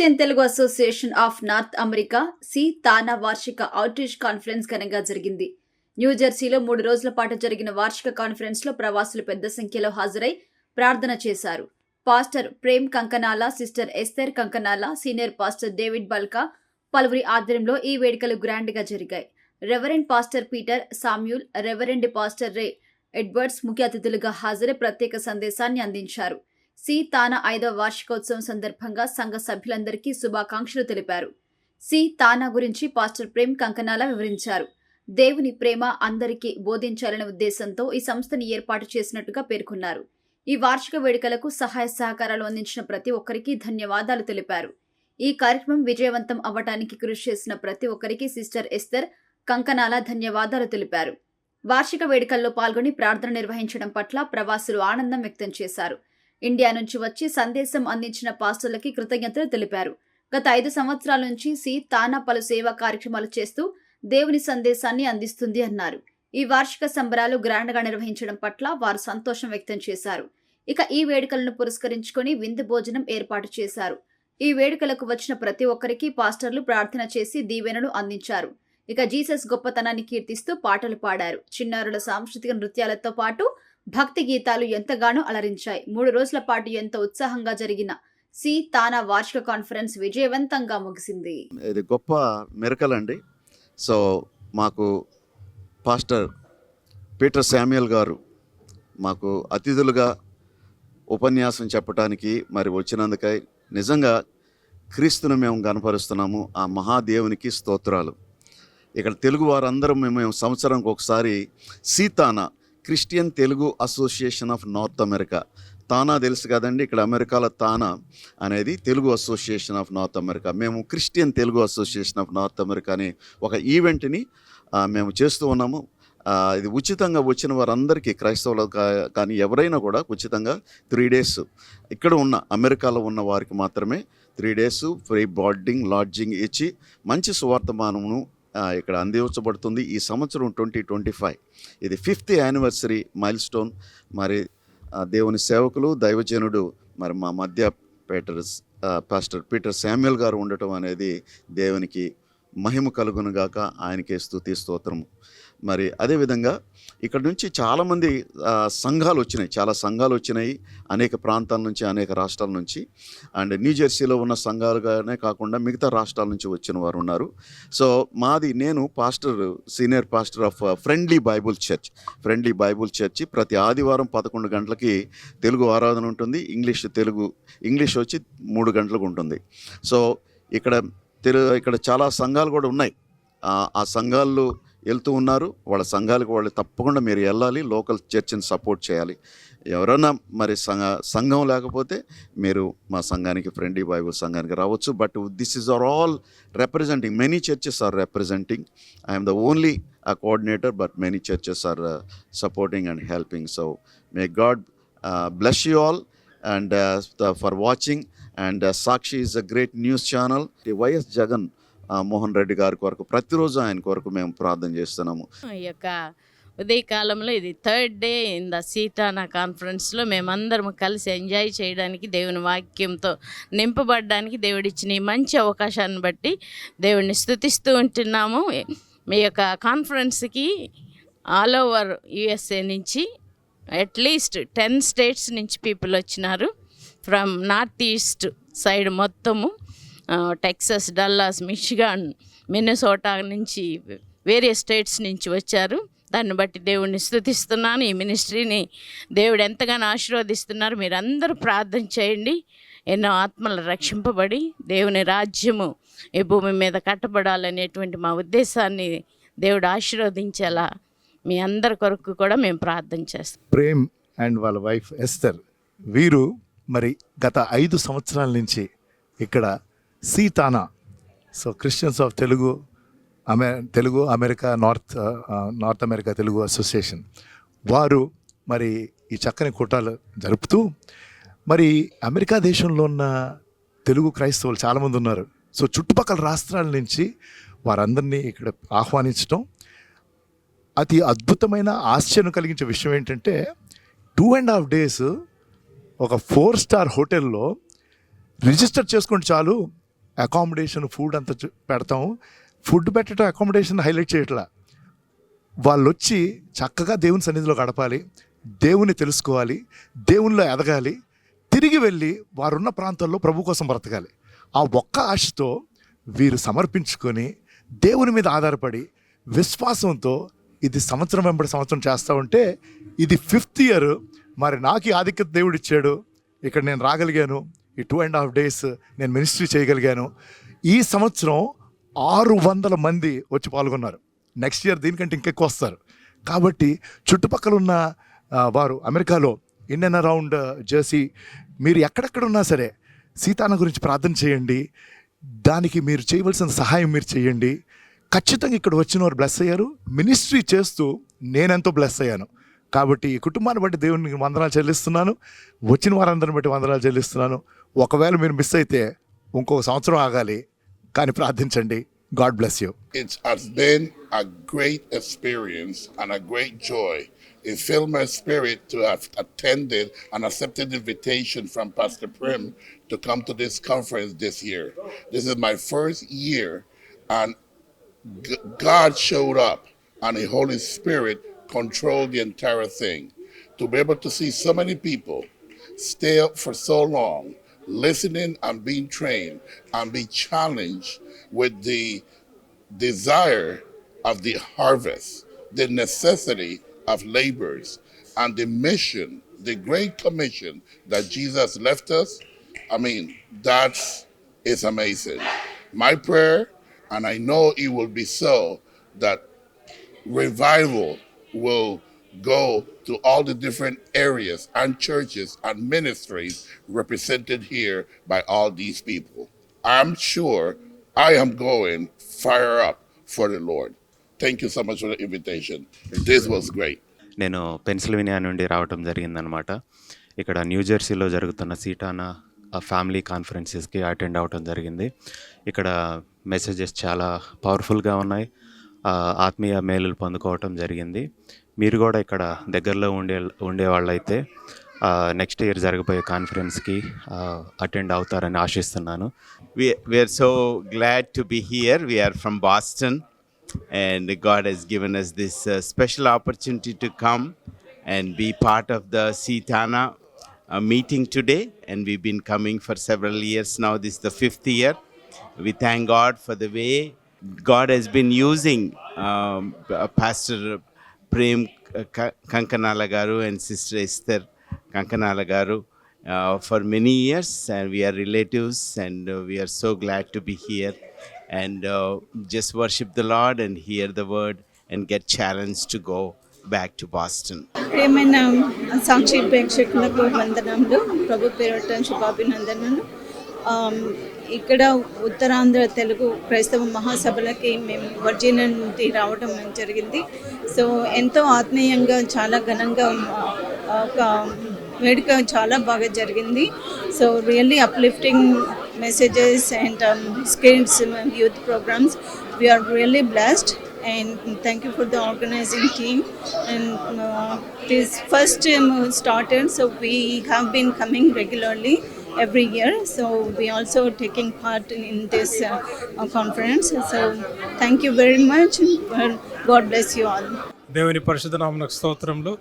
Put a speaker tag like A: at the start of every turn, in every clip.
A: Christian Telugu Association of North America TANA వార్షిక outreach conference ఘనంగా జరిగింది. న్యూజెర్సీలో 3 రోజుల పాటు జరిగిన వార్షిక కాన్ఫరెన్స్ లో ప్రవాసులు పెద్ద సంఖ్యలో హాజరై ప్రార్థన చేశారు. Pastor Prem Kankanala, sister Esther Kankanala, senior pastor David Balka పలువురి ఆధ్వర్యంలో ఈ వేడుకలు గ్రాండ్ గా జరిగాయి. Reverend pastor Peter Samuel, reverend pastor Ray Edwards ముఖ్య అతిథులుగా హాజరై ప్రత్యేక సందేశాన్ని అందించారు. తానా 5వ వార్షికోత్సవం సందర్భంగా సంఘ సభ్యులందరికీ శుభాకాంక్షలు తెలిపారు. తానా గురించి పాస్టర్ ప్రేమ్ కంకనాల వివరించారు. దేవుని ప్రేమ అందరికీ బోధించాలనే ఉద్దేశంతో ఈ సంస్థని ఏర్పాటు చేసినట్టుగా పేర్కొన్నారు. ఈ వార్షిక వేడుకలకు సహాయ సహకారాలు అందించిన ప్రతి ఒక్కరికి ధన్యవాదాలు తెలిపారు. ఈ కార్యక్రమం విజయవంతం అవ్వటానికి కృషి చేసిన ప్రతి ఒక్కరికి సిస్టర్ ఎస్తర్ కంకనాల ధన్యవాదాలు తెలిపారు. వార్షిక వేడుకల్లో పాల్గొని ప్రార్థన నిర్వహించడం పట్ల ప్రవాసులు ఆనందం వ్యక్తం చేశారు. ఇండియా నుంచి వచ్చి సందేశం అందించిన పాస్టర్లకి కృతజ్ఞతలు తెలిపారు. గత 5 సంవత్సరాల నుంచి తానా పలు సేవా కార్యక్రమాలు చేస్తూ దేవుని సందేశాన్ని అందిస్తుంది అన్నారు. ఈ వార్షిక సంబరాలు గ్రాండ్ గా నిర్వహించడం పట్ల వారు సంతోషం వ్యక్తం చేశారు. ఇక ఈ వేడుకలను పురస్కరించుకొని విందు భోజనం ఏర్పాటు చేశారు. ఈ వేడుకలకు వచ్చిన ప్రతి ఒక్కరికి పాస్టర్లు ప్రార్థన చేసి దీవెనలు అందించారు. ఇక జీసస్ గొప్పతనాన్ని కీర్తిస్తూ పాటలు పాడారు. చిన్నారుల సాంస్కృతిక నృత్యాలతో పాటు భక్తి గీతాలు ఎంతగానో అలరించాయి. 3 రోజుల పాటు ఎంతో ఉత్సాహంగా జరిగిన తానా వార్షిక కాన్ఫరెన్స్ విజయవంతంగా ముగిసింది.
B: ఇది గొప్ప మిరకల్ అండి. సో మాకు పాస్టర్ పీటర్ శామ్యూల్ గారు మాకు అతిథులుగా ఉపన్యాసం చెప్పడానికి మరి వచ్చినందుకై నిజంగా క్రీస్తును మేము కనపరుస్తున్నాము. ఆ మహాదేవునికి స్తోత్రాలు. ఇక్కడ తెలుగు వారందరం మేము సంవత్సరానికి ఒకసారి TANA Christian Telugu Association of North America, TANA తెలుసు కదండి, ఇక్కడ అమెరికాలో తానా అనేది Telugu Association of North America. మేము Christian Telugu Association of North America అనే ఒక ఈవెంట్ని మేము చేస్తూ ఉన్నాము. ఇది ఉచితంగా వచ్చిన వారందరికీ, క్రైస్తవులు కానీ ఎవరైనా కూడా ఉచితంగా 3 days ఇక్కడ ఉన్న అమెరికాలో ఉన్న వారికి మాత్రమే 3 days ఫ్రీ బోర్డింగ్, లాడ్జింగ్ ఇచ్చి మంచి సువార్తమానమును ఇక్కడ అందించబడుతుంది. ఈ సంవత్సరం 2025 ఇది 5th యానివర్సరీ మైల్ స్టోన్. మరి దేవుని సేవకులు, దైవజనుడు మరి మా మధ్య పాస్టర్ పీటర్ శామ్యూల్ గారు ఉండటం అనేది దేవునికి మహిమ కలుగునుగాక. ఆయనకే స్తుతి స్తోత్రము. మరి అదేవిధంగా ఇక్కడ నుంచి చాలామంది సంఘాలు వచ్చినాయి, చాలా సంఘాలు వచ్చినాయి అనేక ప్రాంతాల నుంచి, అనేక రాష్ట్రాల నుంచి. అండ్ న్యూజెర్సీలో ఉన్న సంఘాలుగానే కాకుండా మిగతా రాష్ట్రాల నుంచి వచ్చిన వారు ఉన్నారు. సో నేను senior pastor of friendly Bible church. ప్రతి ఆదివారం 11 గంటలకి తెలుగు ఆరాధన ఉంటుంది. ఇంగ్లీష్ వచ్చి 3 గంటలకు ఉంటుంది. సో ఇక్కడ చాలా సంఘాలు కూడా ఉన్నాయి. ఆ సంఘాల్లో వెళ్తూ ఉన్నారు. వాళ్ళ సంఘాలకు వాళ్ళు తప్పకుండా మీరు వెళ్ళాలి, లోకల్ చర్చిని సపోర్ట్ చేయాలి. ఎవరైనా మరి సంఘం లేకపోతే మీరు మా సంఘానికి, ఫ్రెండ్లీ బైబుల్ సంఘానికి రావచ్చు. But this is all representing, many churches are representing. I'm the only coordinator, but many churches are supporting and helping. So may God bless you all and for watching. And Sakshi is a great news channel. YS Jagan Mohan Reddy గారి కొరకు ప్రతిరోజు ఆయన కొరకు మేము ప్రార్థన చేస్తున్నాము.
C: ఈ యొక్క ఉదయకాలంలో ఇది 3rd day ఇన్ ద తానా కాన్ఫరెన్స్లో మేమందరం కలిసి ఎంజాయ్ చేయడానికి, దేవుని వాక్యంతో నింపబడడానికి దేవుడిచ్చిన ఈ మంచి అవకాశాన్ని బట్టి దేవుడిని స్తుతిస్తూ ఉంటున్నాము. మీ యొక్క కాన్ఫరెన్స్కి ఆల్ ఓవర్ USA నుంచి అట్లీస్ట్ 10 states నుంచి పీపుల్ వచ్చినారు. ఫ్రమ్ నార్త్ ఈస్ట్ సైడ్ మొత్తము, టెక్సస్, డల్లాస్, మిషిగాన్, మిన్నెసోటా నుంచి వేరియస్ స్టేట్స్ నుంచి వచ్చారు. దాన్ని బట్టి దేవుడిని స్తుతిస్తున్నాను. ఈ మినిస్ట్రీని దేవుడు ఎంతగానో ఆశీర్వదిస్తున్నారు. మీరందరూ ప్రార్థన చేయండి. ఎన్నో ఆత్మలు రక్షింపబడి దేవుని రాజ్యము ఈ భూమి మీద కట్టబడాలనేటువంటి మా ఉద్దేశాన్ని దేవుడు ఆశీర్వదించేలా మీ అందరి కొరకు కూడా మేము ప్రార్థన చేస్తాం.
D: ప్రేమ్ అండ్ వాళ్ళ వైఫ్ ఎస్తర్ వీరు మరి గత 5 సంవత్సరాల నుంచి ఇక్కడ TANA, so Christians of Telugu America North America Telugu Association వారు మరి ఈ చక్కని కూటాలు జరుపుతూ మరి అమెరికా దేశంలో ఉన్న తెలుగు క్రైస్తవులు చాలామంది ఉన్నారు. సో చుట్టుపక్కల రాష్ట్రాల నుంచి వారందరినీ ఇక్కడ ఆహ్వానించడం అతి అద్భుతమైన ఆశ్చర్యం కలిగించే విషయం ఏంటంటే 2.5 days ఒక 4-star హోటల్లో రిజిస్టర్ చేసుకుంటే చాలు అకామిడేషన్ ఫుడ్ అంతా పెడతాము. ఫుడ్ పెట్టడం అకామిడేషన్ హైలైట్ చేయట్లా. వాళ్ళు వచ్చి చక్కగా దేవుని సన్నిధిలో గడపాలి, దేవుని తెలుసుకోవాలి, దేవునిలో ఎదగాలి, తిరిగి వెళ్ళి వారున్న ప్రాంతాల్లో ప్రభు కోసం బ్రతకాలి. ఆ ఒక్క ఆశతో వీరు సమర్పించుకొని దేవుని మీద ఆధారపడి విశ్వాసంతో ఇది సంవత్సరం వెంబడి సంవత్సరం చేస్తూ ఉంటే ఇది 5th ఇయర్. మరి నాకు ఈ ఆధిక్యత దేవుడు ఇచ్చాడు. ఇక్కడ నేను రాగలిగాను. ఈ 2.5 days నేను మినిస్ట్రీ చేయగలిగాను. ఈ సంవత్సరం 600 మంది వచ్చి పాల్గొన్నారు. నెక్స్ట్ ఇయర్ దీనికంటే ఇంకెక్కువ వస్తారు. కాబట్టి చుట్టుపక్కల ఉన్న వారు అమెరికాలో ఇన్ అండ్ అరౌండ్ జెర్సీ మీరు ఎక్కడెక్కడ ఉన్నా సరే సీతాన గురించి ప్రార్థన చేయండి. దానికి మీరు చేయవలసిన సహాయం మీరు చేయండి. ఖచ్చితంగా ఇక్కడ వచ్చిన వారు బ్లెస్ అయ్యారు. మినిస్ట్రీ చేస్తూ నేనెంతో బ్లెస్ అయ్యాను. కాబట్టి ఈ కుటుంబాన్ని బట్టి దేవునికి వందనాలు చెల్లిస్తున్నాను. వచ్చిన వారందరిని బట్టి వందనాలు చెల్లిస్తున్నాను. ఒకవేళ మీరు మిస్ అయితే ఇంకొక సంవత్సరం ఆగాలి, కానీ ప్రార్థించండి. God bless you.
E: It has been a great experience and a great joy. It filled my spirit to have attended and accepted the invitation from Pastor Prim to come to this conference this year. This is my first year, and God showed up and the Holy Spirit controlled the entire thing. To be able to see so many people stay up for so long, listening and being trained and be challenged with the desire of the harvest, the necessity of labors, and the mission, the great commission that Jesus left us. I mean, that is amazing. My prayer, and I know it will be so, that revival will go to all the different areas and churches and ministries represented here by all these people. I'm sure I am going fire up for the Lord. Thank you so much for the invitation. This was great.
F: నేను Pennsylvania నుండి రావటం జరిగిందనమాట. ఇక్కడ న్యూజెర్సీలో జరుగుతున్న సీటానా family కాన్ఫరెన్సెస్కి attend అవ్వటం జరిగింది. ఇక్కడ messages చాలా పవర్ఫుల్గా ఉన్నాయి. ఆత్మీయ మేలులు పొందుకోవటం జరిగింది. మీరు కూడా ఇక్కడ దగ్గరలో ఉండేవాళ్ళైతే నెక్స్ట్ ఇయర్ జరగబోయే కాన్ఫరెన్స్కి అటెండ్ అవుతారని ఆశిస్తున్నాను.
G: We are so glad to be here. We are from Boston, and God has given us this special opportunity to come and be part of the Sitana meeting today. And we've been coming for several years now. This is the 5th year. We thank God for the way God has been using Pastor Prem Kankanala Garu and Sister Esther Kankanala Garu for many years, and we are relatives, and we are so glad to be here and just worship the Lord and hear the word and get challenged to go back to Boston.
H: ప్రియమైన సాక్షి ప్రేక్షకులకు వందనములు, ప్రభు పేరిట శుభాభినందనలు. ఇక్కడ ఉత్తరాంధ్ర తెలుగు క్రైస్తవ మహాసభలకి మేము Virginia నుండి రావడం జరిగింది. సో ఎంతో ఆత్మీయంగా చాలా ఘనంగా ఒక వేడుక చాలా బాగా జరిగింది. So really uplifting messages and skits, youth programs. We are really blessed, and thank you for the organizing team. And this first started, so we have been coming regularly every year. So we also taking part in this conference. So thank you very much. God bless you all.
I: దేవుని పరిశుద్ధ నామమునకు స్తోత్రములు.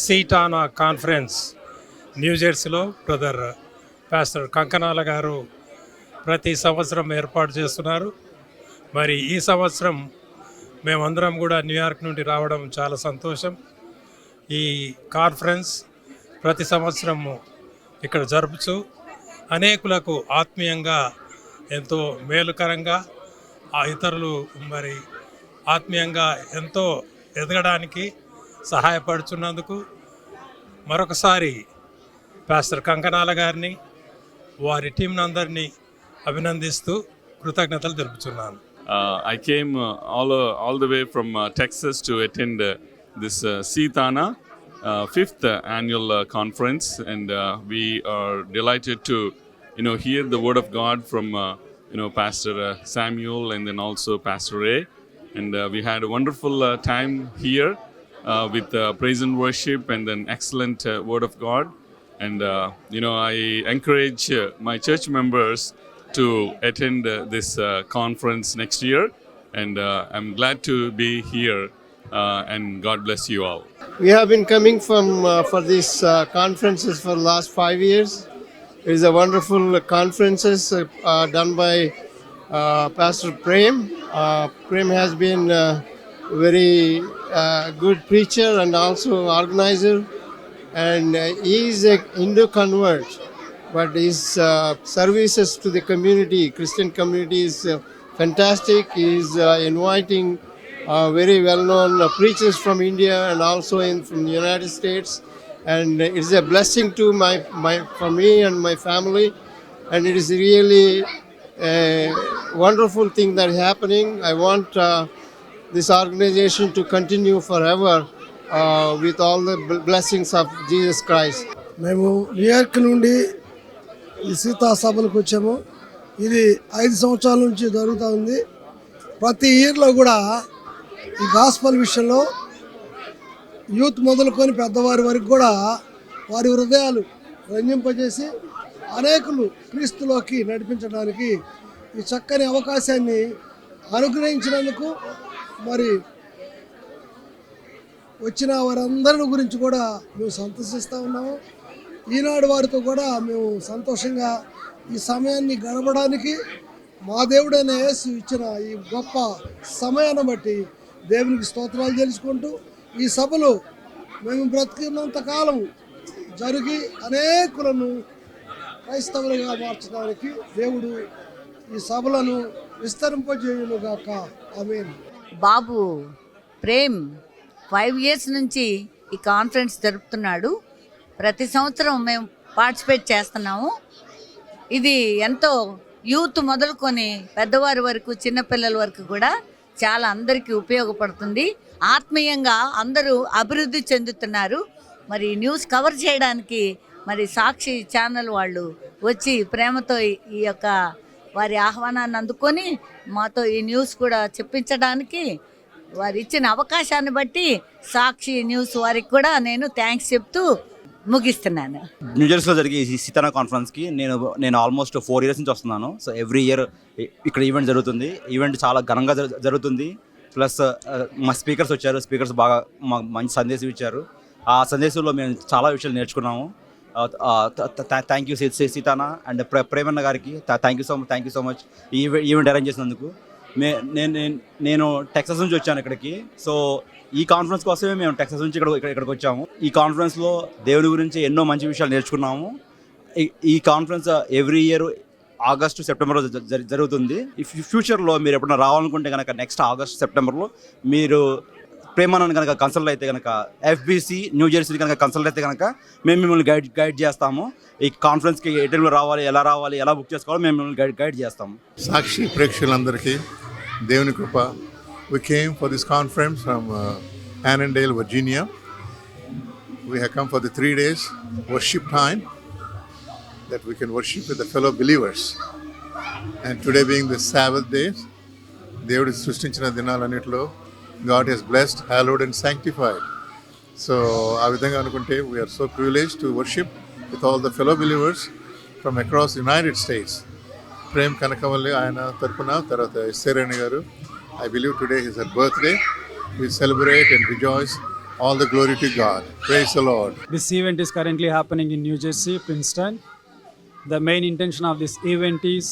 I: సీటానా conference న్యూజెర్సీలో brother pastor Kankanala గారు ప్రతి సంవత్సరం ఏర్పాటు చేస్తున్నారు. మరి ఈ సంవత్సరం మేమందరం కూడా న్యూయార్క్ నుండి రావడం చాలా సంతోషం. ఈ కాన్ఫరెన్స్ ప్రతి సంవత్సరము ఇక్కడ జరుపుచు అనేకులకు ఆత్మీయంగా ఎంతో మేలుకరంగా ఆ ఇతరులు మరి ఆత్మీయంగా ఎంతో ఎదగడానికి సహాయపడుతున్నందుకు మరొకసారి పాస్టర్ కంకనాల గారిని వారి టీంని అందరినీ అభినందిస్తూ కృతజ్ఞతలు తెలుపుతున్నాను.
J: I came all the way from Texas to attend this Sitana 5th annual conference, and we are delighted to hear the word of God from Pastor Samuel and then also Pastor Ray, and we had a wonderful time here with praise and worship and then excellent word of God. And I encourage my church members to attend this conference next year. And I'm glad to be here. And God bless you all.
K: We have been coming for these conferences for the last 5 years. It is a wonderful conferences done by Pastor Prem. Prem has been a very good preacher and also organizer, and he is a Hindu convert, but his services to the community, Christian community, is fantastic. He is inviting very well-known preachers from India and also from the United States, and it is a blessing to for me and my family, and it is really a wonderful thing that is happening. I want this organization to continue forever with all the blessings of Jesus Christ.
L: మేము New York నుండి ఈ సీతా సభలకు వచ్చాము. ఇది 5 సంవత్సరాల నుంచి జరుగుతూ ఉంది. ప్రతి ఇయర్లో కూడా ఈ గాస్పల్ విషయంలో యూత్ మొదలుకొని పెద్దవారి వరకు కూడా వారి హృదయాలు రంజింపజేసి అనేకులు క్రీస్తులోకి నడిపించడానికి ఈ చక్కని అవకాశాన్ని అనుగ్రహించినందుకు మరి వచ్చిన వారందరి గురించి కూడా మేము సంతోషిస్తూ ఉన్నాము. ఈనాడు వారితో కూడా మేము సంతోషంగా ఈ సమయాన్ని గడపడానికి మా దేవుడైన యేసు ఇచ్చిన ఈ గొప్ప సమయాన్ని బట్టి దేవునికి స్తోత్రాలు తెలుసుకుంటూ ఈ సభలు మేము బ్రతికినంత కాలం జరిగి అనేకులను క్రైస్తవులుగా మార్చడానికి దేవుడు ఈ సభలను విస్తరింపజేయునుగాక. ఆమేన్.
M: బాబు ప్రేమ్ 5 years నుంచి ఈ కాన్ఫరెన్స్ జరుపుతున్నాడు. ప్రతి సంవత్సరం మేము పార్టిసిపేట్ చేస్తున్నాము. ఇది ఎంతో యూత్ మొదలుకొని పెద్దవారి వరకు చిన్నపిల్లల వరకు కూడా చాలా అందరికీ ఉపయోగపడుతుంది. ఆత్మీయంగా అందరూ అభివృద్ధి చెందుతున్నారు. మరి న్యూస్ కవర్ చేయడానికి మరి సాక్షి ఛానల్ వాళ్ళు వచ్చి ప్రేమతో ఈ యొక్క వారి ఆహ్వానాన్ని అందుకొని మాతో ఈ న్యూస్ కూడా చెప్పించడానికి వారు ఇచ్చిన అవకాశాన్ని బట్టి సాక్షి న్యూస్ వారికి కూడా నేను థ్యాంక్స్ చెప్తూ ముగిస్తున్నాను.
N: న్యూజెర్సీలో జరిగే ఈ సీతానా కాన్ఫరెన్స్కి నేను ఆల్మోస్ట్ 4 years నుంచి వస్తున్నాను. సో ఎవ్రీ ఇయర్ ఇక్కడ ఈవెంట్ జరుగుతుంది. ఈవెంట్ చాలా ఘనంగా జరుగుతుంది. ప్లస్ మా స్పీకర్స్ వచ్చారు. స్పీకర్స్ బాగా మంచి సందేశం ఇచ్చారు. ఆ సందేశంలో మేము చాలా విషయాలు నేర్చుకున్నాము. థ్యాంక్ యూ సీతానా అండ్ ప్రేమన్న గారికి థ్యాంక్ యూ సో మచ్ ఈ ఈవెంట్ అరేంజ్ చేసినందుకు. నేను టెక్సాస్ నుంచి వచ్చాను ఇక్కడికి. సో ఈ కాన్ఫరెన్స్ కోసమే మేము టెక్సాస్ నుంచి ఇక్కడికి వచ్చాము. ఈ కాన్ఫరెన్స్లో దేవుని గురించి ఎన్నో మంచి విషయాలు నేర్చుకున్నాము. ఈ కాన్ఫరెన్స్ ఎవ్రీ ఇయర్ ఆగస్టు సెప్టెంబర్లో జరుగుతుంది. ఈ ఫ్యూచర్లో మీరు ఎప్పుడైనా రావాలనుకుంటే కనుక నెక్స్ట్ ఆగస్ట్ సెప్టెంబర్లో మీరు ప్రేమానంద్ కనుక కన్సల్ట్ అయితే కనుక FBC న్యూజెర్సీ కనుక కన్సల్ట్ అయితే కనుక మేము మిమ్మల్ని గైడ్ చేస్తాము. ఈ కాన్ఫరెన్స్కి ఏ టైంలో రావాలి, ఎలా బుక్ చేసుకోవాలో మేము మిమ్మల్ని గైడ్ చేస్తాము.
D: సాక్షి ప్రేక్షకులందరికీ దేవుని కృప. We came for this conference from Annandale, Virginia. We have come for the 3 days worship time that we can worship with the fellow believers. And today being the Sabbath day, దేవుడు సృష్టించిన దినాలన్నిటిలో God has blessed, hallowed and sanctified. So ఆ విధంగా అనుకుంటే we are so privileged to worship with all the fellow believers from across the United States. Prem Kanakavalli ఆయన తరపున, తర్వాత ఎస్సేరేణి గారు, I believe today is her birthday. We celebrate and rejoice. All the glory to God. Praise the Lord.
O: This event is currently happening in New Jersey, Princeton. The main intention of this event is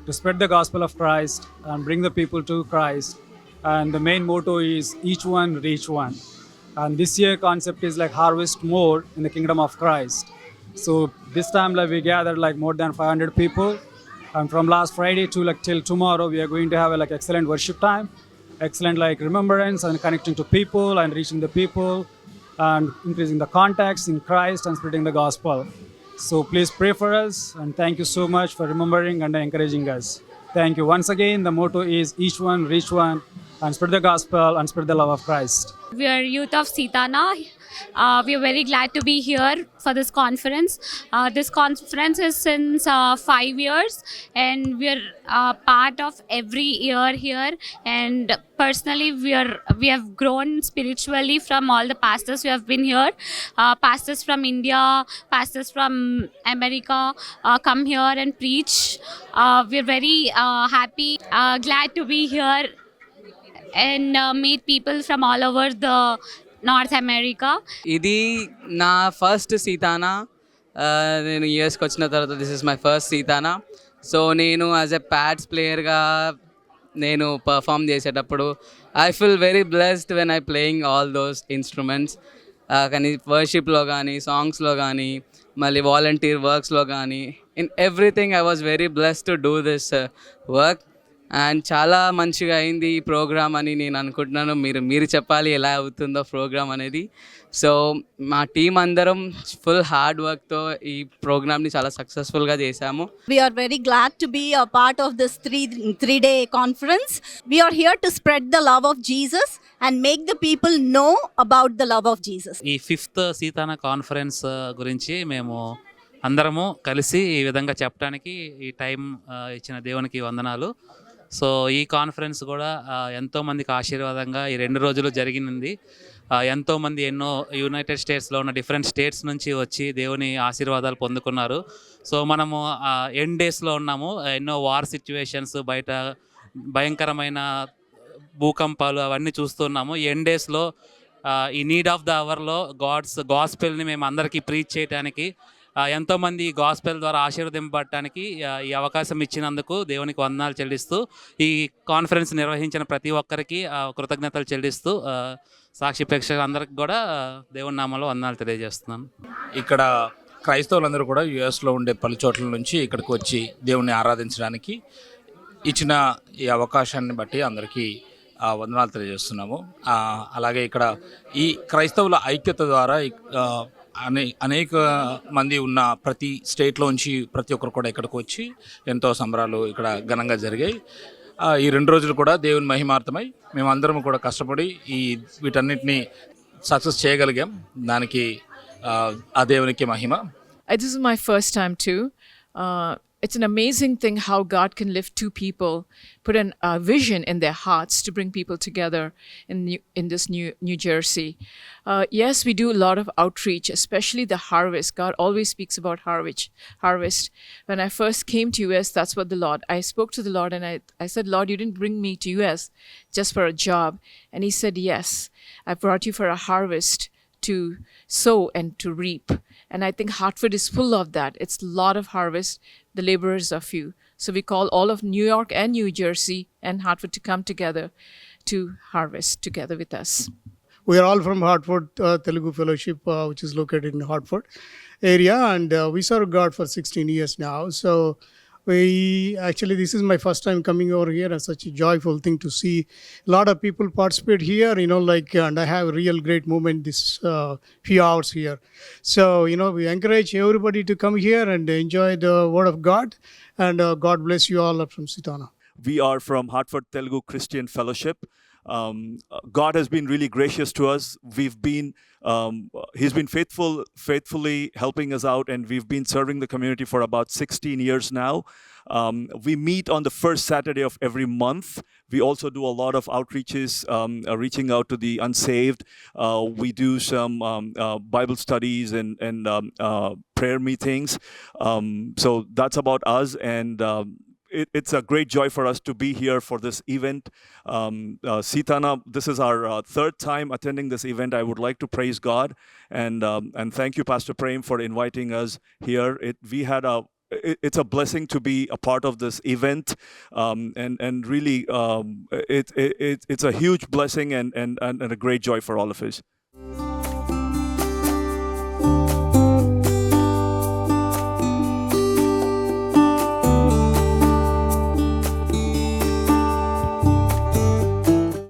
O: to spread the gospel of Christ and bring the people to Christ. And the main motto is each one reach one. And this year concept is like harvest more in the kingdom of Christ. So this time like we gathered like more than 500 people. And from last Friday to like till tomorrow, we are going to have a like excellent worship time, excellent like remembrance and connecting to people and reaching the people and increasing the contacts in Christ and spreading the gospel. So please pray for us and thank you so much for remembering and encouraging us. Thank you once again. The motto is each one reach one. and spread the gospel and spread the love of Christ.
P: We are youth of Sitana. We are very glad to be here for this conference. This conference is since 5 years, and we are part of every year here. And personally, we have grown spiritually from all the pastors who have been here. Pastors from India, pastors from America come here and preach. We are very happy, glad to be here and meet people from all over the North America.
Q: ఇది నా first సీతానా. నేను యూఎస్కి వచ్చిన తర్వాత this is my first CTANA. So నేను as a pads ప్లేయర్గా నేను perform చేసేటప్పుడు I feel very blessed when I playing all those instruments. కానీ వర్షిప్లో కానీ సాంగ్స్లో కానీ మళ్ళీ వాలంటీర్ వర్క్స్లో కానీ in everything I was very blessed to do this work. And చాలా మంచిగా అయింది ఈ ప్రోగ్రామ్ అని నేను అనుకుంటున్నాను. మీరు చెప్పాలి ఎలా అవుతుందో ప్రోగ్రామ్ అనేది. సో మా టీం అందరం ఫుల్ హార్డ్ వర్క్తో ఈ ప్రోగ్రామ్ని చాలా సక్సెస్ఫుల్గా చేశాము.
R: We are very glad to be a part of this three-day conference. We are here to spread the love of Jesus and make the people know about the love of Jesus.
S: ఈ 5th సీతానా conference గురించి మేము అందరము కలిసి ఈ విధంగా చెప్పడానికి ఈ time ఇచ్చిన దేవునికి వందనాలు. సో ఈ కాన్ఫరెన్స్ కూడా ఎంతోమందికి ఆశీర్వాదంగా ఈ 2 రోజులు జరిగింది. ఎంతోమంది ఎన్నో యునైటెడ్ స్టేట్స్లో ఉన్న డిఫరెంట్ స్టేట్స్ నుంచి వచ్చి దేవుని ఆశీర్వాదాలు పొందుకున్నారు. సో మనము ఎండ్ డేస్లో ఉన్నాము. ఎన్నో వార్ సిచ్యువేషన్స్, బయట భయంకరమైన భూకంపాలు అవన్నీ చూస్తున్నాము. ఈ ఎండ్ డేస్లో ఈ నీడ్ ఆఫ్ ద అవర్లో గాస్పెల్ని మేము అందరికీ ప్రీచ్ చేయడానికి, ఎంతోమంది గాస్పెల్ ద్వారా ఆశీర్వదింపబడటానికి ఈ అవకాశం ఇచ్చినందుకు దేవునికి వందనాలు చెల్లిస్తూ, ఈ కాన్ఫరెన్స్ నిర్వహించిన ప్రతి ఒక్కరికి కృతజ్ఞతలు చెల్లిస్తూ, సాక్షి ప్రేక్షకులందరికీ కూడా దేవుని నామంలో వందనాలు తెలియజేస్తున్నాను.
T: ఇక్కడ క్రైస్తవులందరూ కూడా యుఎస్లో ఉండే పలు చోట్ల నుంచి ఇక్కడికి వచ్చి దేవుణ్ణి ఆరాధించడానికి ఇచ్చిన ఈ అవకాశాన్ని బట్టి అందరికీ వందనాలు తెలియజేస్తున్నాము. అలాగే ఇక్కడ ఈ క్రైస్తవుల ఐక్యత ద్వారా అనేక మంది ఉన్న ప్రతి స్టేట్లోంచి ప్రతి ఒక్కరు కూడా ఇక్కడికి వచ్చి ఎంతో సంబరాలు ఇక్కడ ఘనంగా జరిగాయి. ఈ 2 రోజులు కూడా దేవుని మహిమార్థమై మేమందరం కూడా కష్టపడి వీటన్నిటిని సక్సెస్ చేయగలిగాం. దానికి ఆ దేవునికి మహిమ.
U: This is my first time too. It's an amazing thing how God can lift two people, put a vision in their hearts to bring people together in this New Jersey. Yes, we do a lot of outreach, especially the harvest. God always speaks about harvest. When I first came to US, that's what I spoke to the Lord and I said, Lord, you didn't bring me to US just for a job. And he said, yes, I brought you for a harvest, to sow and to reap. And I think Hartford is full of that. It's a lot of harvest. The laborers are few. So we call all of New York and New Jersey and Hartford to come together to harvest together with us.
V: We are all from Hartford Telugu Fellowship, which is located in Hartford area, and we serve God for 16 years now. So this is my first time coming over here, and such a joyful thing to see a lot of people participate here, and I have a real great moment this few hours here. So, we encourage everybody to come here and enjoy the word of God, and God bless you all from Sitana.
W: We are from Hartford Telugu Christian Fellowship. God has been really gracious to us. He's been faithfully helping us out, and we've been serving the community for about 16 years now. We meet on the first Saturday of every month. We also do a lot of outreaches, reaching out to the unsaved. We do some Bible studies and prayer meetings. So that's about us, and it's a great joy for us to be here for this event. Sitana, this is our 3rd time attending this event. I would like to praise God and thank you, Pastor Prem, for inviting us here. It's a blessing to be a part of this event, and really it's a huge blessing and a great joy for all of us.